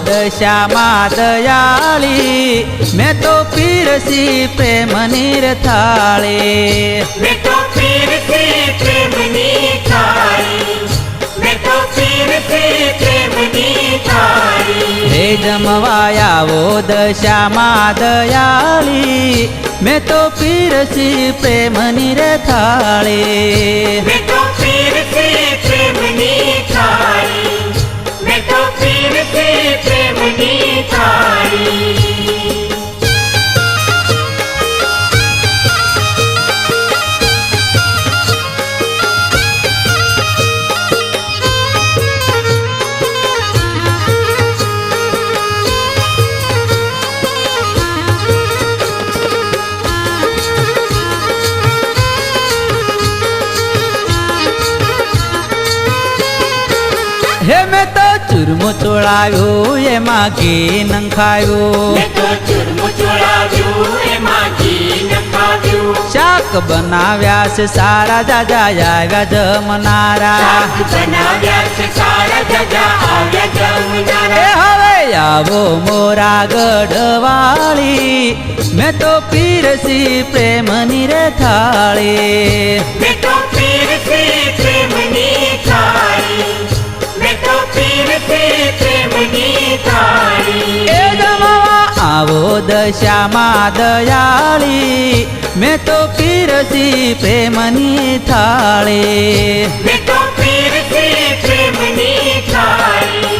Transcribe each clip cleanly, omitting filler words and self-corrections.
દશામાં દયાળી મેં તો પીરસી પ્રેમની રે થાળી मैं तो पीर से प्रेमनी थाली मैं तो पीर से प्रेमनी थाली હે જમવા આવો દશામાં દયાળી મેં તો પીરસી પ્રેમની રે થાળી मैं तो पीर से प्रेमनी थाली मैं तो पीर से प्रेमनी थाली હે મેં તો ચૂરમું ચોળાવ્યું એમાં ઘી નંખાયું मैं तो चुरमु चोड़ाव्यू एमां घी नखाव्यू શાક બનાવ્યા છે સારા જાજા આવ્યા જમનારા શાક બનાવ્યા છે સારા જજા આવ્યા એ જમનારા હવે આવો મોરા ગઢવાળી મેં તો પીરસી પ્રેમની રે થાળી मैं तो पीर से प्रेमनी थाली मैं तो पीर से प्रेमनी थाली એ જમવા આવો દશામાં દયાળી મેં તો પીરસી પ્રેમની થાળી मैं तो पीर से प्रेमनी थाली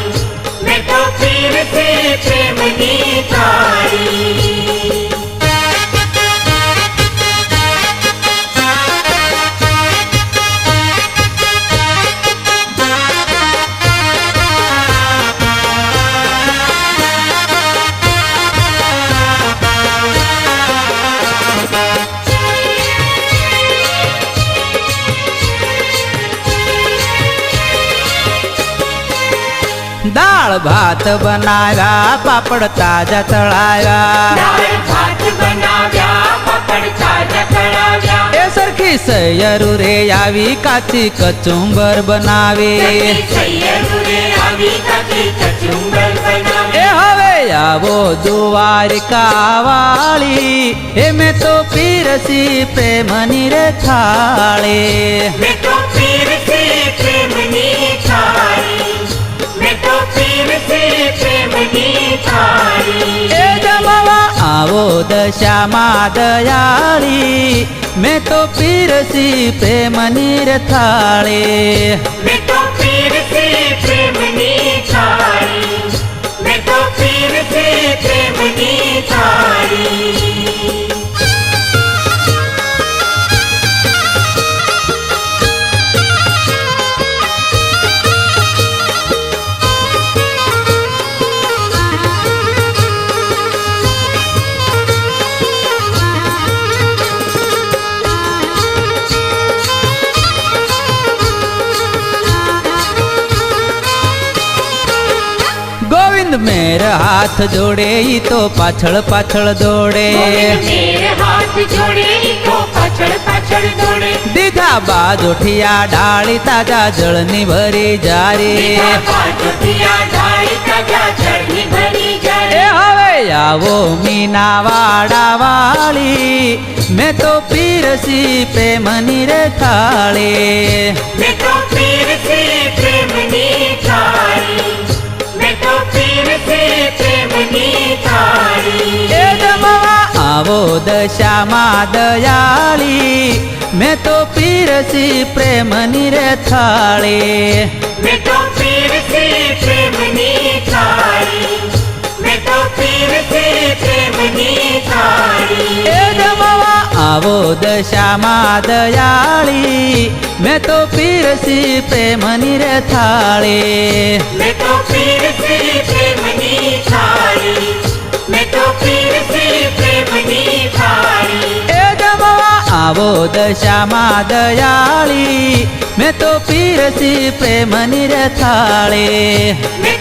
मैं तो पीर से प्रेमनी थाली દાળ ભાત બનાવ્યા પાપડ તાજા તળાવ્યા दाल भात बनाव्या पापड़ ताजा तळाव्या એ સરખી સૈયરું રે આવી કાચી કચુંબર બનાવી સૈયરું રે આવી કાચી કચુંબર એ બનાવ્યા હવે આવો દ્વારિકા વાળી એ મેં તો પીરસી પ્રેમની રે થાળી मैं तो पीर से प्रेमनी थाली मैं तो पीर से प्रेमनी थाली એ જમવા આવો દશામાં દયાળી મેં તો પીરસી પ્રેમની રે થાળી मैं तो पीर से प्रेमनी थाली मैं तो पीर से प्रेमनी थाली ગોવિંદ મેર હાથ જોડે ઈ તો પાછળ પાછળ દોડે मेरे हाथ जोड़े तो पाछड़ पाछड़ दौड़े દીધા બાજોઠિયા ડાળી તાજા જળની ભરી જારી पाछड़िया ढाई ताजा चढ़नी भरी એ जाए હવે આવો મીના વાડા વાળી મેં તો પીરસી પ્રેમની રે થાળી मैं तो पीर से प्रेमनी थाली मैं तो पीर से प्रेमनी थाली એ જમવા આવો દશામાં દયાળી મેં તો પીરસી પ્રેમની રે થાળી मैं तो पीर से प्रेमनी थाली मैं तो पीर से प्रेमनी थाली એ જમવા આવો દશામાં દયાળી મેં તો પીરસી પ્રેમની રે થાળી मैं तो पीर से प्रेमनी थाली मैं तो पीर से प्रेमनी थाली એ જમવા આવો દશામાં દયાળી મેં તો પીરસી પ્રેમની રે થાળી मैं